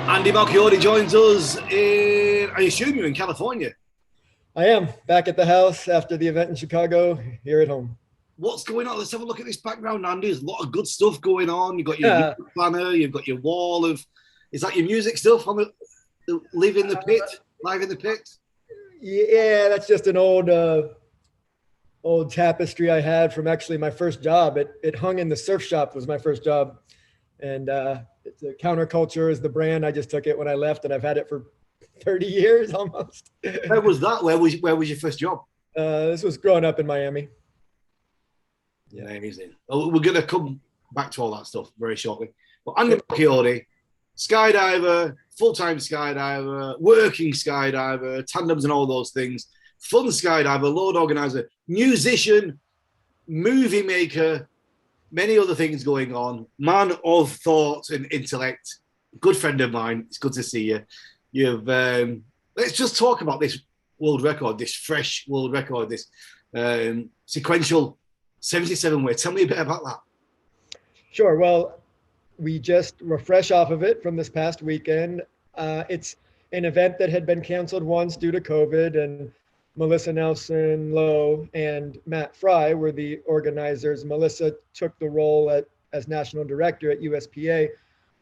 Andy Malchiodi joins us in, I assume you're in California. I am back at the house after the event in Chicago, here at home. What's going on? Let's have a look at this background, Andy. There's a lot of good stuff going on. You've got your Yeah, music banner, you've got your wall of, is that your music stuff on the Live in the Pit, Live in the Pit? yeah, that's just an old tapestry I had from actually my first job. It hung in the surf shop, was my first job, and it's a Counterculture is the brand. I just took it when I left, and I've had it for 30 years almost. Where was that? Where was your first job? This was growing up in Miami. Yeah, amazing. Well, we're going to come back to all that stuff very shortly. But Andy Malchiodi, skydiver, full-time skydiver, working skydiver, tandems and all those things, fun skydiver, load organizer, musician, movie maker, many other things going on, man of thought and intellect, good friend of mine. It's good to see you. You've let's just talk about this world record, this fresh world record, this sequential 77 way. Tell me a bit about that. Sure. Well, we just were fresh off of it from this past weekend. It's an event that had been canceled once due to COVID, and Melissa Nelson Lowe and Matt Fry were the organizers. Melissa took the role as national director at USPA,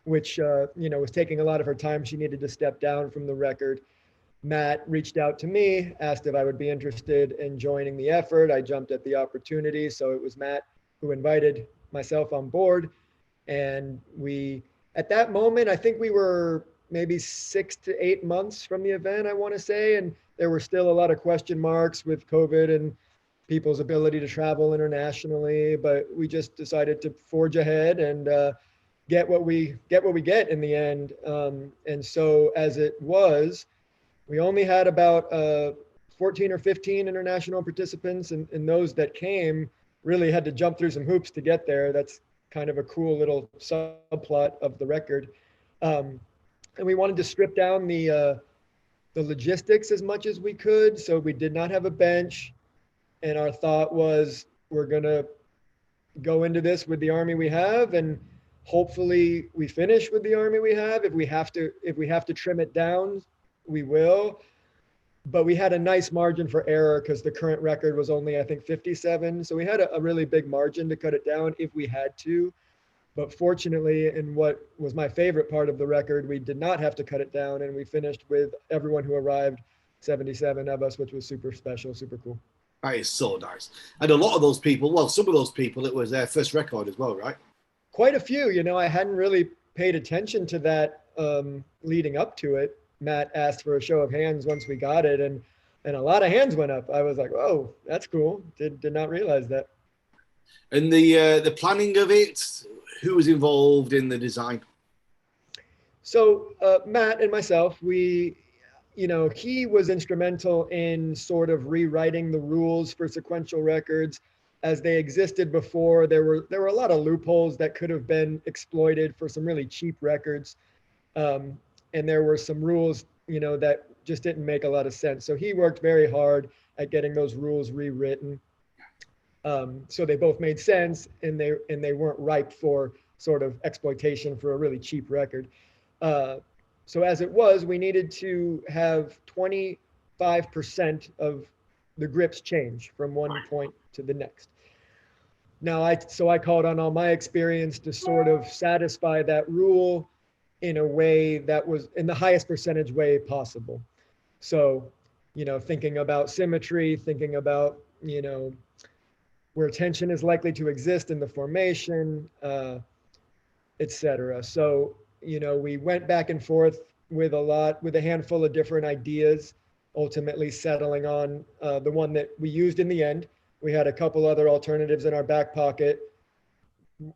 which was taking a lot of her time. She needed to step down from the record. Matt reached out to me, asked if I would be interested in joining the effort. I jumped at the opportunity. So it was Matt who invited myself on board. And at that moment, I think we were maybe 6 to 8 months from the event, I want to say. And there were still a lot of question marks with COVID and people's ability to travel internationally. But we just decided to forge ahead and get what we get in the end. And so as it was, we only had about 14 or 15 international participants, and those that came really had to jump through some hoops to get there. That's kind of a cool little subplot of the record. And we wanted to strip down the logistics as much as we could. So we did not have a bench. And our thought was, we're going to go into this with the Army we have, and hopefully we finish with the Army we have. If we have to trim it down, we will. But we had a nice margin for error because the current record was only, I think, 57. So we had a really big margin to cut it down if we had to. But fortunately, in what was my favorite part of the record, we did not have to cut it down, and we finished with everyone who arrived, 77 of us, which was super special, super cool. That is so nice. And a lot of those people, well, some of those people, it was their first record as well, right? Quite a few. I hadn't really paid attention to that leading up to it. Matt asked for a show of hands once we got it, and a lot of hands went up. I was like, "Oh, that's cool." Did not realize that. And the planning of it, who was involved in the design? So Matt and myself, he was instrumental in sort of rewriting the rules for sequential records as they existed before. There were a lot of loopholes that could have been exploited for some really cheap records. And there were some rules, that just didn't make a lot of sense. So he worked very hard at getting those rules rewritten. So they both made sense, and they weren't ripe for sort of exploitation for a really cheap record. So as it was, we needed to have 25% of the grips change from one point to the next. Now, I called on all my experience to sort of satisfy that rule in a way that was in the highest percentage way possible. So, thinking about symmetry, thinking about, where tension is likely to exist in the formation, etc. So, we went back and forth with a handful of different ideas, ultimately settling on the one that we used in the end. We had a couple other alternatives in our back pocket,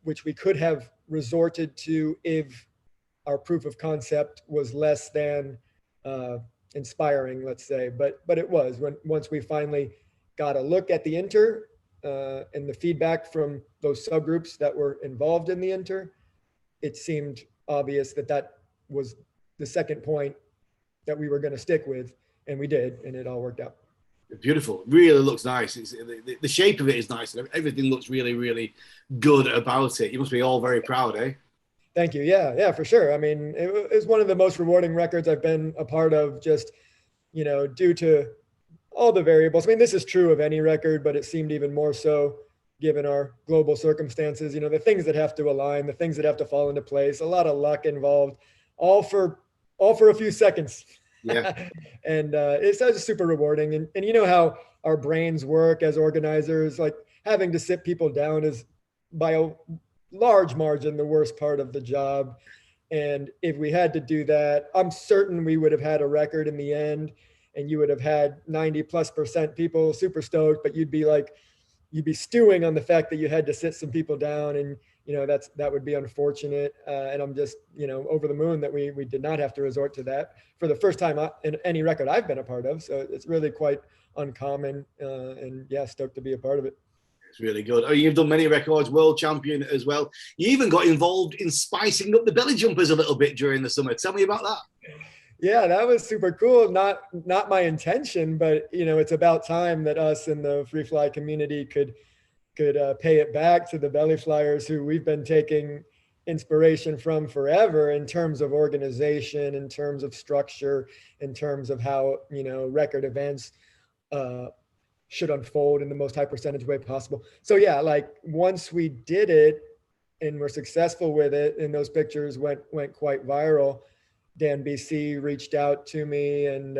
which we could have resorted to if our proof of concept was less than inspiring, let's say. But it was once we finally got a look at the inter and the feedback from those subgroups that were involved in the inter, it seemed obvious that was the second point that we were going to stick with, and we did, and it all worked out. Beautiful. Really looks nice. The shape of it is nice. Everything looks really, really good about it. You must be all very proud, eh? Thank you. Yeah, for sure. I mean, it was one of the most rewarding records I've been a part of, just, due to all the variables. I mean, this is true of any record, but it seemed even more so given our global circumstances. The things that have to align, the things that have to fall into place, a lot of luck involved, all for a few seconds. Yeah. And it's just super rewarding. And you know how our brains work as organizers, like having to sit people down is by a large margin the worst part of the job. And if we had to do that, I'm certain we would have had a record in the end, and you would have had 90+% people super stoked, but you'd be stewing on the fact that you had to sit some people down, and that would be unfortunate. And I'm just over the moon that we did not have to resort to that for the first time in any record I've been a part of. So it's really quite uncommon, and yeah, stoked to be a part of it. It's really good. Oh, you've done many records, world champion as well. You even got involved in spicing up the belly jumpers a little bit during the summer. Tell me about that. Yeah, that was super cool. Not my intention, but it's about time that us in the free fly community could pay it back to the belly flyers who we've been taking inspiration from forever in terms of organization, in terms of structure, in terms of how record events should unfold in the most high percentage way possible. So yeah, like once we did it and were successful with it, and those pictures went quite viral, Dan BC reached out to me and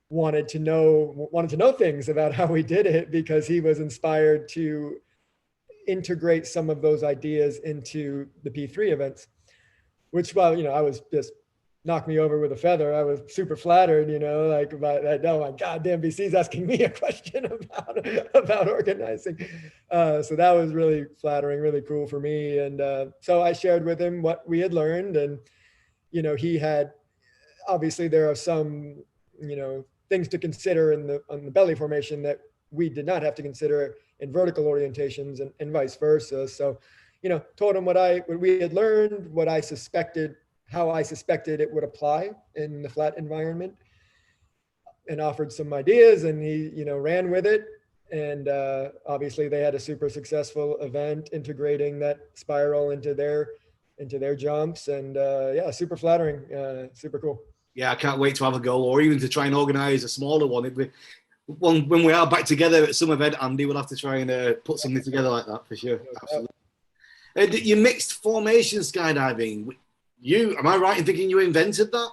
wanted to know things about how we did it, because he was inspired to integrate some of those ideas into the P3 events, which, well, I was just knocked me over with a feather. I was super flattered, like about that. Oh my God, Dan BC's asking me a question about organizing. So that was really flattering, really cool for me. And so I shared with him what we had learned, and he had, obviously there are some things to consider on the belly formation that we did not have to consider in vertical orientations, and vice versa. So told him what we had learned, what I suspected, how I suspected it would apply in the flat environment, and offered some ideas, and he ran with it. And obviously they had a super successful event integrating that spiral into their jumps, and yeah, super flattering, super cool. Yeah, I can't wait to have a go, or even to try and organise a smaller one. When we are back together at some event, Andy, we'll have to try and put something together like that for sure. Absolutely. You mixed formation skydiving. Am I right in thinking you invented that?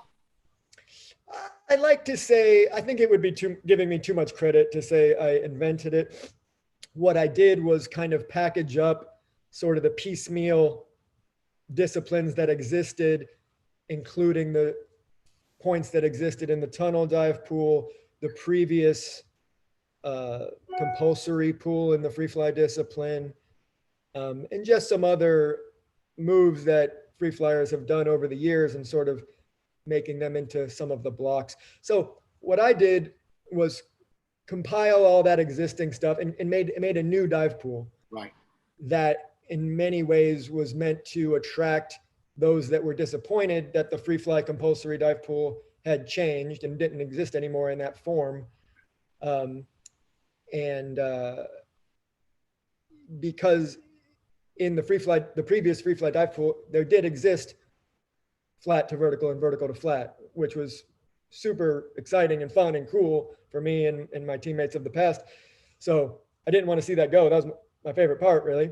I'd like to say, I think it would be giving me too much credit to say I invented it. What I did was kind of package up sort of the piecemeal disciplines that existed, including the points that existed in the tunnel dive pool, the previous compulsory pool in the free fly discipline, and just some other moves that free flyers have done over the years, and sort of making them into some of the blocks. So what I did was compile all that existing stuff and made a new dive pool. Right. That in many ways was meant to attract those that were disappointed that the free fly compulsory dive pool had changed and didn't exist anymore in that form. Because in the previous free fly dive pool, there did exist flat to vertical and vertical to flat, which was super exciting and fun and cool for me and my teammates of the past. So I didn't want to see that go. That was my favorite part, really.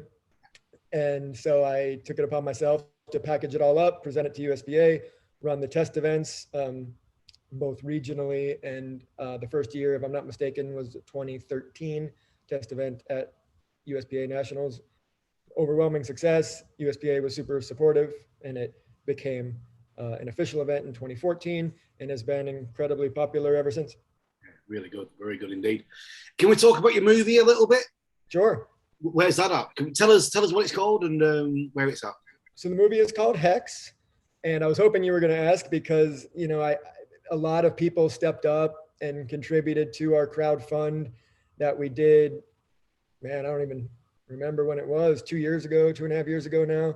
And so I took it upon myself to package it all up, present it to USBA, run the test events, both regionally, and the first year, if I'm not mistaken, was 2013 test event at USBA Nationals. Overwhelming success. USBA was super supportive, and it became an official event in 2014 and has been incredibly popular ever since. Really good. Very good indeed. Can we talk about your movie a little bit? Sure. Where's that at? Can you tell us what it's called and where it's at? So the movie is called Hex, and I was hoping you were going to ask, because a lot of people stepped up and contributed to our crowd fund that we did. Man, I don't even remember when it was, 2 years ago, 2.5 years ago now.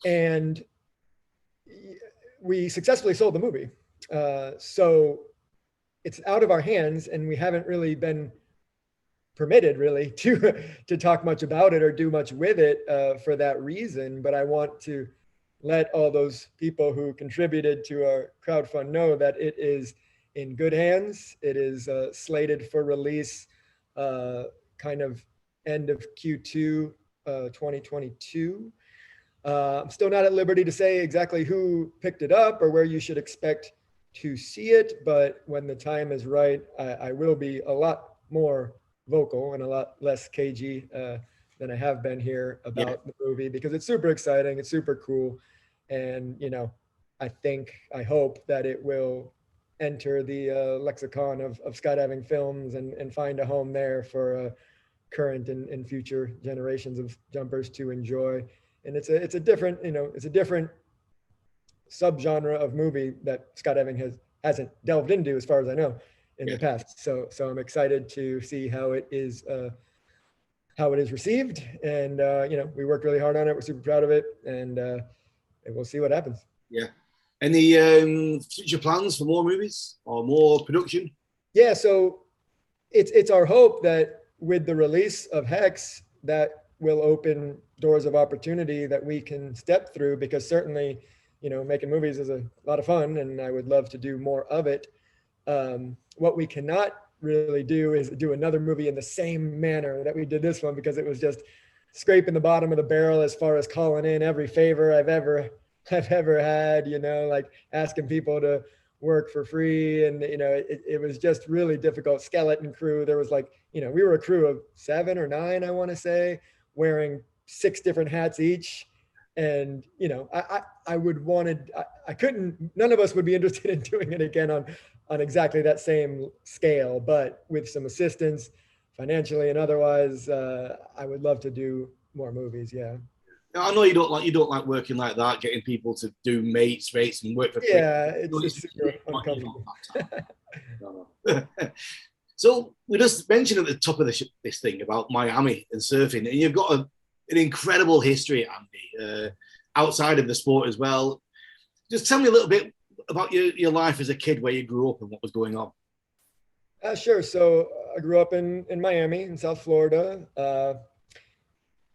And we successfully sold the movie. So it's out of our hands, and we haven't really been permitted really to talk much about it or do much with it for that reason. But I want to let all those people who contributed to our crowdfund know that it is in good hands. It is slated for release kind of end of Q2 2022. I'm still not at liberty to say exactly who picked it up or where you should expect to see it, but when the time is right, I will be a lot more vocal and a lot less cagey than I have been here about the movie, because it's super exciting, it's super cool, and I hope that it will enter the lexicon of skydiving films and find a home there for current and future generations of jumpers to enjoy. And it's a different, it's a different subgenre of movie that skydiving hasn't delved into, as far as I know, in the past. So I'm excited to see how it is received. And we worked really hard on it. We're super proud of it, and we'll see what happens. Yeah. Any future plans for more movies or more production? Yeah. So it's our hope that with the release of Hex, that will open doors of opportunity that we can step through, because certainly, making movies is a lot of fun and I would love to do more of it. What we cannot really do is do another movie in the same manner that we did this one, because it was just scraping the bottom of the barrel as far as calling in every favor I've ever had, like asking people to work for free. And, it was just really difficult. Skeleton crew. There was we were a crew of 7 or 9, I want to say, wearing 6 different hats each. And, I couldn't, none of us would be interested in doing it again on exactly that same scale, but with some assistance financially and otherwise, I would love to do more movies. Yeah. I know you don't like working like that, getting people to do mates and work for free. Yeah, it's super uncomfortable. No. So we just mentioned at the top of this thing about Miami and surfing, and you've got an incredible history, Andy, outside of the sport as well. Just tell me a little bit about your life as a kid, where you grew up and what was going on. Sure. So I grew up in Miami, in South Florida.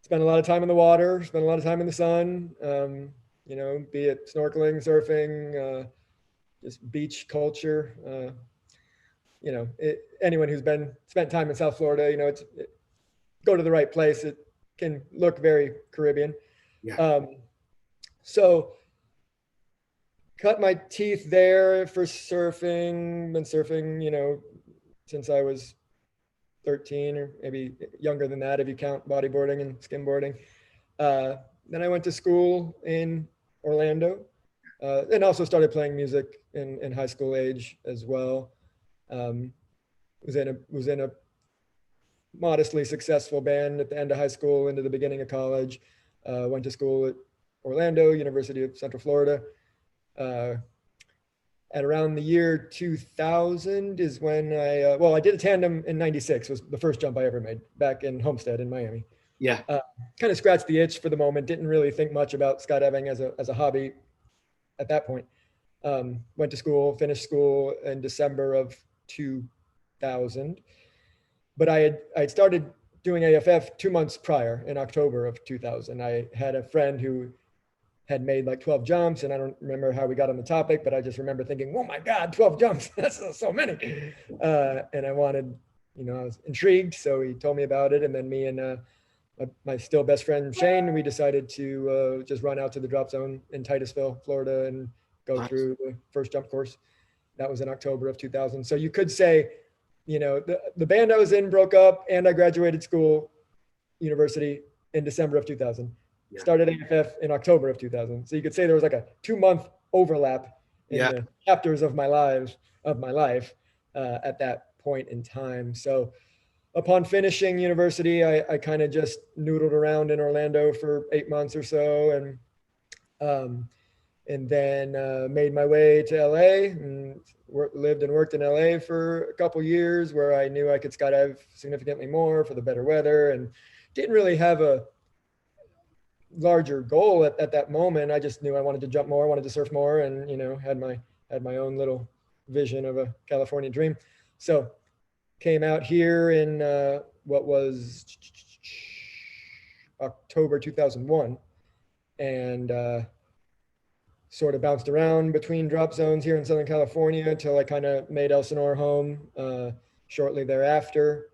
Spent a lot of time in the water, spent a lot of time in the sun, be it snorkeling, surfing, just beach culture. Anyone who's spent time in South Florida, go to the right place. It can look very Caribbean. Yeah. So cut my teeth there for surfing, been surfing, since I was 13, or maybe younger than that if you count bodyboarding and skimboarding. Then I went to school in Orlando, and also started playing music in high school age as well. Was in a modestly successful band at the end of high school into the beginning of college. Went to school at Orlando, University of Central Florida. At around the year 2000 is when I did a tandem in 96, was the first jump I ever made back in Homestead in Miami. Yeah. Kind of scratched the itch for the moment. Didn't really think much about skydiving as a hobby at that point. Went to school, finished school in December of 2000. But I had started doing AFF 2 months prior, in October of 2000. I had a friend who had made like 12 jumps, and I don't remember how we got on the topic, but I just remember thinking, oh my God, 12 jumps, that's so many. And I wanted, I was intrigued. So he told me about it. And then me and my still best friend, Shane, we decided to just run out to the drop zone in Titusville, Florida, and go through the first jump course. That was in October of 2000. So you could say, the band I was in broke up, and I graduated university in December of 2000. Yeah. Started AFF in October of 2000. So you could say there was like a 2-month overlap in the chapters of my life at that point in time. So upon finishing university, I kind of just noodled around in Orlando for 8 months or so, and then made my way to LA and lived and worked in LA for a couple years, where I knew I could skydive significantly more for the better weather, and didn't really have a larger goal at that moment. I just knew I wanted to jump more, wanted to surf more, and had my own little vision of a California dream. So came out here in what was October 2001, and sort of bounced around between drop zones here in Southern California until I kind of made Elsinore home shortly thereafter,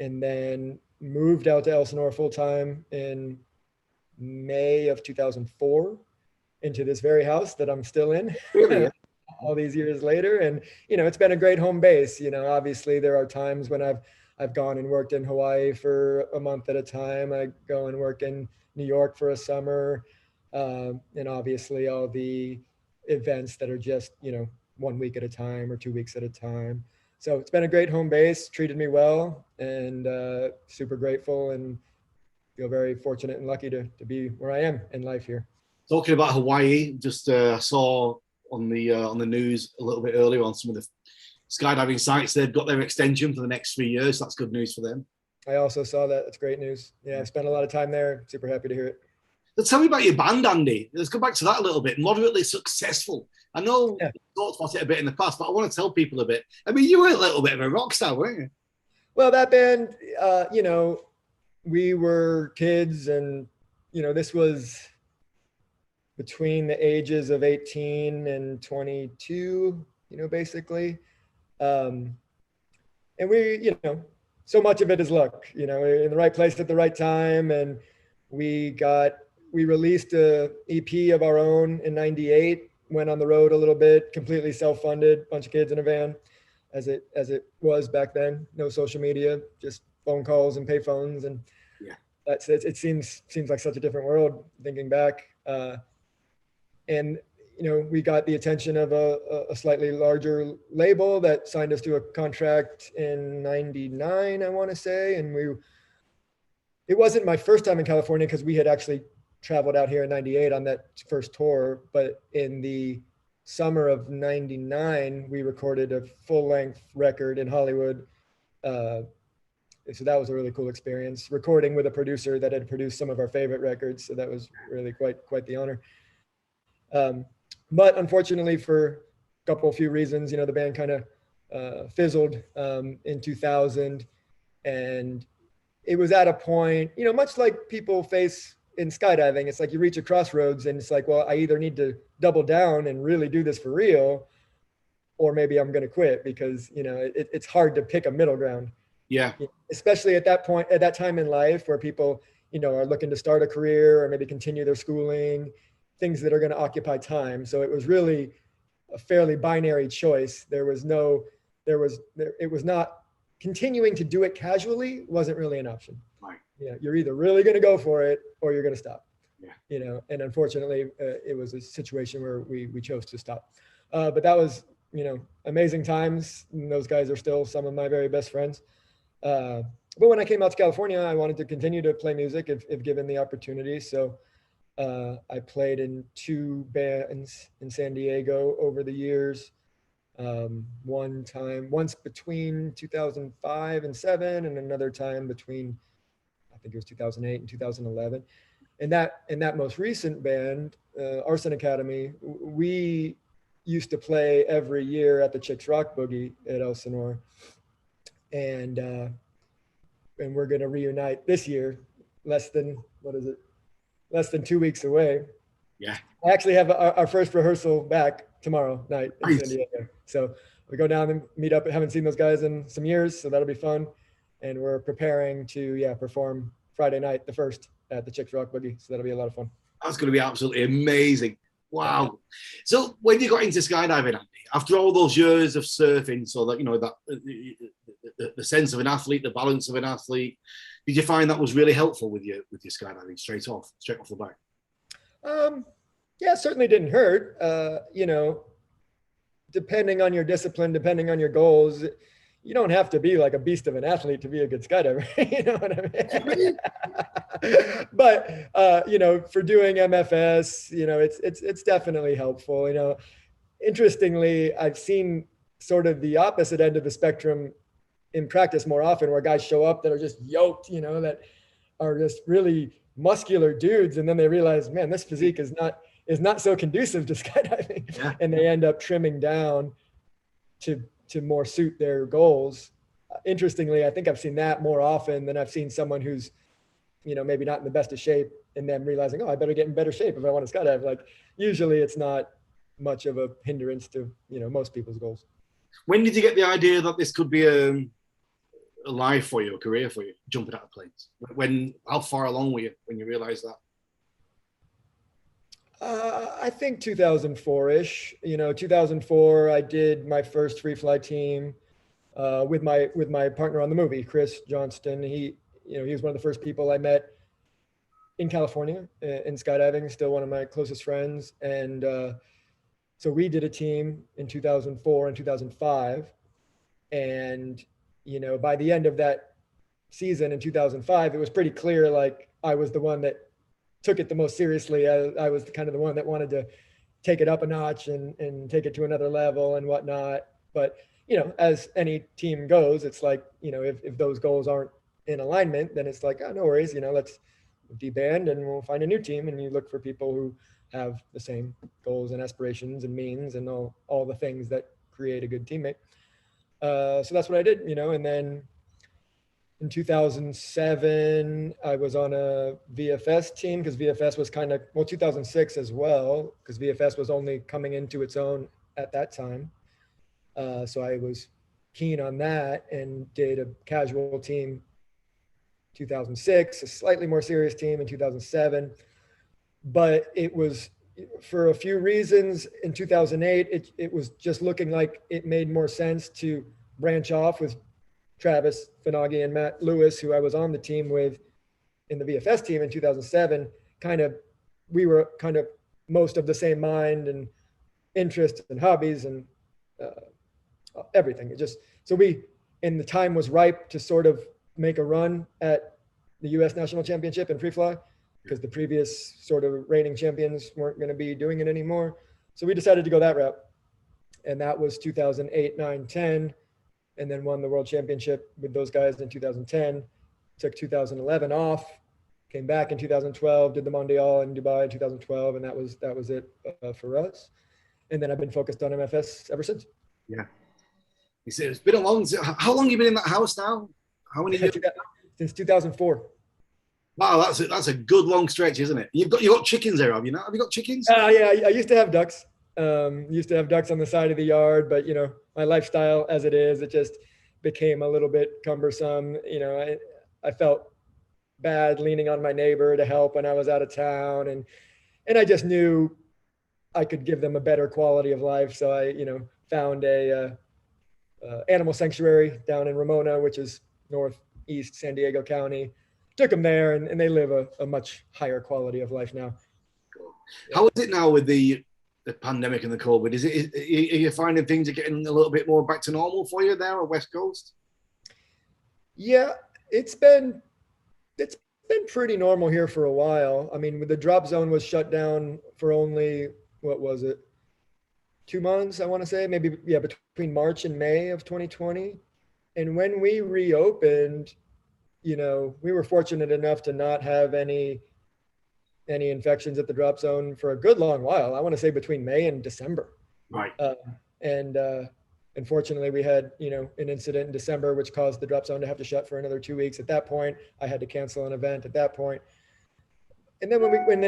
and then moved out to Elsinore full time in May of 2004 into this very house that I'm still in. Really? All these years later. And, it's been a great home base. Obviously there are times when I've gone and worked in Hawaii for a month at a time. I go and work in New York for a summer. And obviously all the events that are just, 1 week at a time or 2 weeks at a time. So it's been a great home base, treated me well, and super grateful, and feel very fortunate and lucky to be where I am in life here. Talking about Hawaii, just saw on the news a little bit earlier on some of the skydiving sites, they've got their extension for the next 3 years. That's good news for them. I also saw that. That's great news. Yeah, I spent a lot of time there. Super happy to hear it. So tell me about your band, Andy. Let's go back to that a little bit. Moderately successful. I know you talked about it a bit in the past, but I want to tell people a bit. I mean, you were a little bit of a rock star, weren't you? Well, that band, we were kids, and, this was between the ages of 18 and 22, basically. And we, so much of it is luck, in the right place at the right time. And we released a EP of our own in 98, went on the road a little bit, completely self-funded, bunch of kids in a van, as it was back then. No social media, just phone calls and pay phones. And that's it. It seems like such a different world thinking back. And, we got the attention of a slightly larger label that signed us to a contract in 99, I want to say. And it wasn't my first time in California, because we had actually traveled out here in 98 on that first tour. But in the summer of 99, we recorded a full-length record in Hollywood. So that was a really cool experience, recording with a producer that had produced some of our favorite records. So that was really quite the honor. But unfortunately, for a few reasons, the band kind of fizzled in 2000. And it was at a point, much like people face in skydiving, it's like you reach a crossroads and it's like, well, I either need to double down and really do this for real, or maybe I'm going to quit, because, it's hard to pick a middle ground. Yeah. Especially at that time in life where people, are looking to start a career or maybe continue their schooling, things that are going to occupy time. So it was really a fairly binary choice. It was not continuing to do it casually wasn't really an option. Right. You're either really going to go for it or you're going to stop. Yeah. And unfortunately, it was a situation where we chose to stop. But that was, amazing times. And those guys are still some of my very best friends. But when I came out to California, I wanted to continue to play music if given the opportunity. So I played in 2 bands in San Diego over the years. Once between 2005 and 7, and another time between, I think it was 2008 and 2011. And that most recent band, Arson Academy, we used to play every year at the Chicks Rock Boogie at Elsinore. And we're going to reunite this year, less than 2 weeks away. Yeah. I actually have our first rehearsal back tomorrow night in San Diego. So we go down and meet up. I haven't seen those guys in some years, so that'll be fun. And we're preparing to perform Friday night, the 1st, at the Chicks Rock Boogie. So that'll be a lot of fun. That's going to be absolutely amazing. Wow. Yeah. So when you got into skydiving, Andy, after all those years of surfing, so that, that the sense of an athlete, the balance of an athlete, did you find that was really helpful with your skydiving straight off the back? Yeah, it certainly didn't hurt. Depending on your discipline, depending on your goals, you don't have to be like a beast of an athlete to be a good skydiver. You know what I mean? But, for doing MFS, it's definitely helpful. Interestingly, I've seen sort of the opposite end of the spectrum in practice more often, where guys show up that are just yoked, that are just really muscular dudes. And then they realize, man, this physique is not so conducive to skydiving. Yeah. And they end up trimming down to more suit their goals. interestingly, I think I've seen that more often than I've seen someone who's, maybe not in the best of shape and then realizing, oh, I better get in better shape if I want to skydive. Like usually it's not much of a hindrance to, most people's goals. When did you get the idea that this could be a life for you, a career for you, jumping out of planes? How far along were you when you realized that? I think 2004-ish. 2004, I did my first free fly team with my partner on the movie, Chris Johnston. He was one of the first people I met in California in skydiving. Still one of my closest friends, and so we did a team in 2004 and 2005, and by the end of that season in 2005, it was pretty clear like I was the one that took it the most seriously. I was kind of the one that wanted to take it up a notch and take it to another level and whatnot. But, as any team goes, it's like, if those goals aren't in alignment, then it's like, oh, no worries, let's deband and we'll find a new team. And you look for people who have the same goals and aspirations and means and all the things that create a good teammate. So that's what I did, and then in 2007, I was on a VFS team because VFS was 2006 as well, because VFS was only coming into its own at that time. So I was keen on that and did a casual team 2006, a slightly more serious team in 2007. But it was for a few reasons in 2008, it was just looking like it made more sense to branch off with Travis Finagi and Matt Lewis, who I was on the team with in the VFS team in 2007. We were kind of most of the same mind and interests and hobbies and everything. And the time was ripe to sort of make a run at the U.S. National Championship in free fly because the previous sort of reigning champions weren't going to be doing it anymore. So we decided to go that route. And that was 2008, 9, 10. And then won the world championship with those guys in 2010, took 2011 off, came back in 2012, did the Mondial in Dubai in 2012, and that was it for us. And then I've been focused on MFS ever since. Yeah. It's been a long, how long have you been in that house now? How many years? Since 2004. Wow, that's a good long stretch, isn't it? You've got chickens there, have you not? Have you got chickens? Yeah, I used to have ducks. Used to have ducks on the side of the yard, but my lifestyle as it is, it just became a little bit cumbersome. I felt bad leaning on my neighbor to help when I was out of town, and I just knew I could give them a better quality of life. So I, found a animal sanctuary down in Ramona, which is northeast San Diego County. Took them there, and they live a much higher quality of life now. Yeah. How is it now with the pandemic and the COVID? Are you finding things are getting a little bit more back to normal for you there on West Coast? Yeah, it's been pretty normal here for a while. I mean, the drop zone was shut down for only, what was it, 2 months, I want to say, maybe, yeah, between March and May of 2020. And when we reopened, we were fortunate enough to not have any infections at the drop zone for a good long while. I want to say between May and December. Right. And unfortunately, we had, an incident in December, which caused the drop zone to have to shut for another 2 weeks. At that point, I had to cancel an event at that point. And then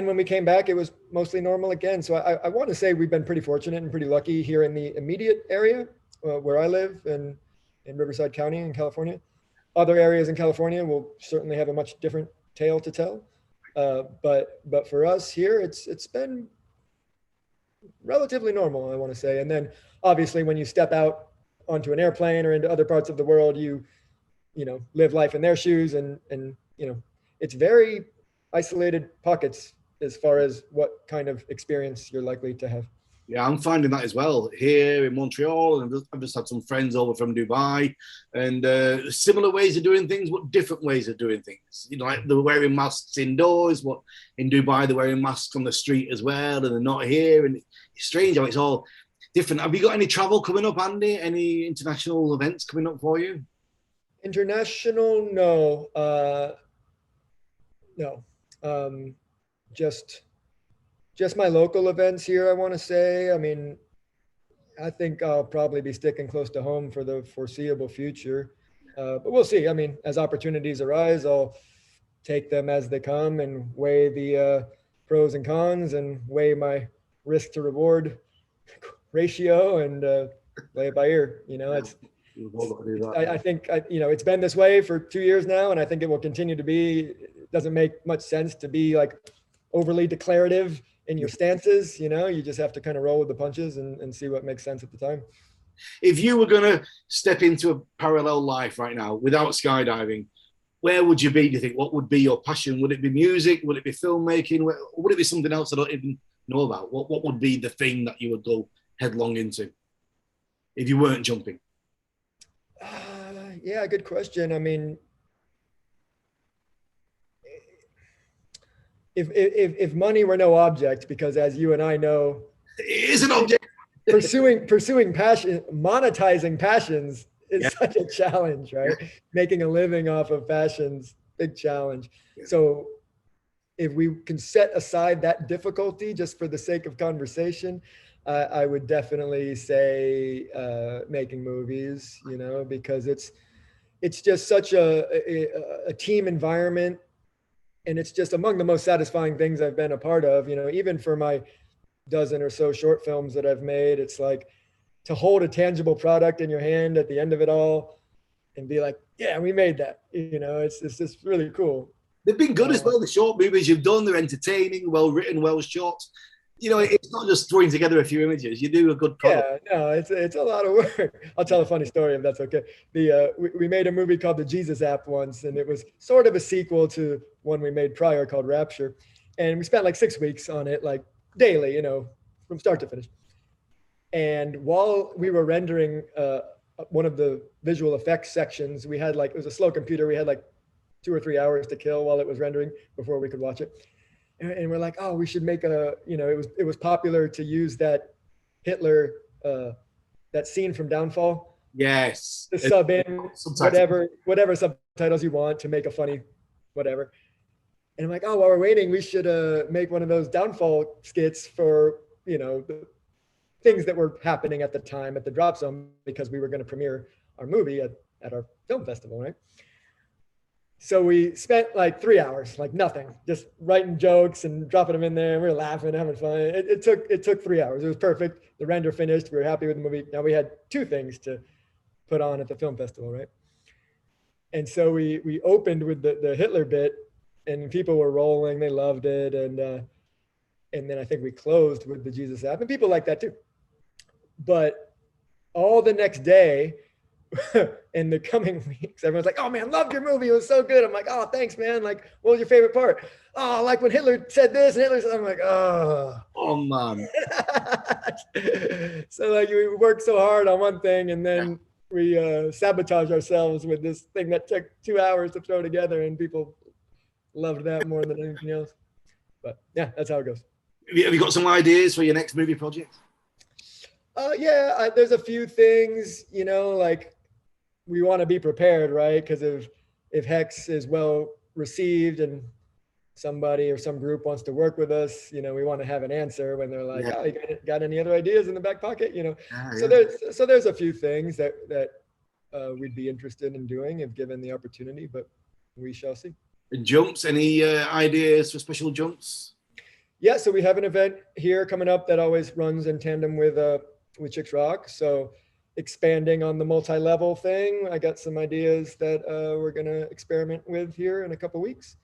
when we came back, it was mostly normal again. So I want to say we've been pretty fortunate and pretty lucky here in the immediate area where I live in Riverside County in California. Other areas in California will certainly have a much different tale to tell. But for us here, it's been relatively normal, I want to say. And then obviously when you step out onto an airplane or into other parts of the world, you live life in their shoes and it's very isolated pockets as far as what kind of experience you're likely to have. Yeah, I'm finding that as well here in Montreal, and I've just had some friends over from Dubai, and similar ways of doing things, but different ways of doing things. Like they're wearing masks indoors, but in Dubai they're wearing masks on the street as well, and they're not here. And it's strange how it's all different. Have you got any travel coming up, Andy? Any international events coming up for you? International, no, no. Just my local events here, I want to say. I mean, I think I'll probably be sticking close to home for the foreseeable future. But we'll see. I mean, as opportunities arise, I'll take them as they come and weigh the pros and cons and weigh my risk to reward ratio and play it by ear. You know, I think it's been this way for 2 years now, and I think it will continue to be. It doesn't make much sense to be like overly declarative in your stances. You know, you just have to kind of roll with the punches and see what makes sense at the time. If you were going to step into a parallel life right now without skydiving, where would you be, do you think? What would be your passion? Would it be music? Would it be filmmaking? Would it be something else I don't even know about? What would be the thing that you would go headlong into if you weren't jumping? Yeah, good question. I mean, if money were no object, because as you and I know, it is an object. pursuing passion, monetizing passions is such a challenge, right? Yeah. Making a living off of passions, big challenge. Yeah. So if we can set aside that difficulty just for the sake of conversation, I would definitely say making movies, you know, because it's just such a team environment, and it's just among the most satisfying things I've been a part of, you know, even for my dozen or so short films that I've made. It's like to hold a tangible product in your hand at the end of it all and be like, yeah, we made that, you know, it's just really cool. They've been good as well, the short movies you've done. They're entertaining, well written, well shot. You know, it's not just throwing together a few images. You do a good product. Yeah, no, it's a lot of work. I'll tell a funny story if that's okay. We made a movie called The Jesus App once, and it was sort of a sequel to one we made prior called Rapture. And we spent like 6 weeks on it, like daily, you know, from start to finish. And while we were rendering one of the visual effects sections, we had it was a slow computer. We had like 2 or 3 hours to kill while it was rendering before we could watch it. And we're like, oh, we should make it was popular to use that Hitler, that scene from Downfall. Yes. To sub in whatever subtitles you want to make a funny whatever. And I'm like, oh, while we're waiting, we should make one of those Downfall skits for, you know, the things that were happening at the time at the Drop Zone, because we were going to premiere our movie at our film festival, right? So we spent like 3 hours, like nothing, just writing jokes and dropping them in there. And we were laughing, having fun. It took 3 hours. It was perfect. The render finished. We were happy with the movie. Now we had 2 things to put on at the film festival, right? And so we opened with the Hitler bit, and people were rolling. They loved it. And then I think we closed with the Jesus App, and people like that too. But all the next day, in the coming weeks, everyone's like, oh man, loved your movie. It was so good. I'm like, oh, thanks, man. Like, what was your favorite part? Oh, like when Hitler said this and Hitler said, I'm like, oh man. So like we worked so hard on one thing, and then we sabotage ourselves with this thing that took 2 hours to throw together, and people loved that more than anything else. But yeah, that's how it goes. Have you got some ideas for your next movie project? There's a few things, you know, like we want to be prepared, right? Because if Hex is well received and somebody or some group wants to work with us, you know, we want to have an answer when they're like, oh, you got any other ideas in the back pocket, you know? So there's a few things that we'd be interested in doing if given the opportunity, but we shall see. And jumps, any ideas for special jumps? Yeah, so we have an event here coming up that always runs in tandem with Chicks Rock. So expanding on the multi-level thing, I got some ideas that we're going to experiment with here in a couple of weeks.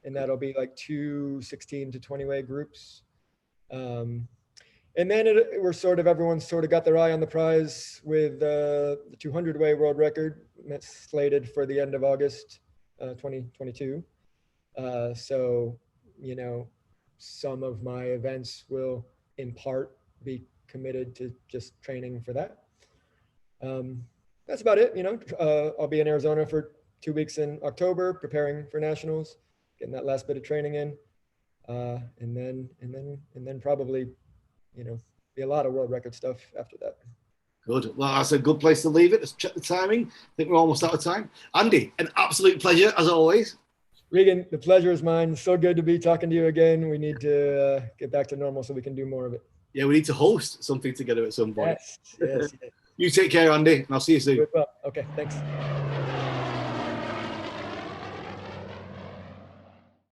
And that'll be like 2 16 to 20 way groups. And then everyone's sort of got their eye on the prize with the 200 way world record that's slated for the end of August 2022. So, you know, some of my events will in part be committed to just training for that. That's about it. You know, I'll be in Arizona for 2 weeks in October, preparing for nationals, getting that last bit of training in, and then probably, you know, be a lot of world record stuff after that. Good. Well, that's a good place to leave it. Let's check the timing. I think we're almost out of time. Andy, an absolute pleasure as always. Regan, the pleasure is mine. So good to be talking to you again. We need to get back to normal so we can do more of it. Yeah, we need to host something together at some point. Yes. You take care, Andy, and I'll see you soon. Well, okay, thanks.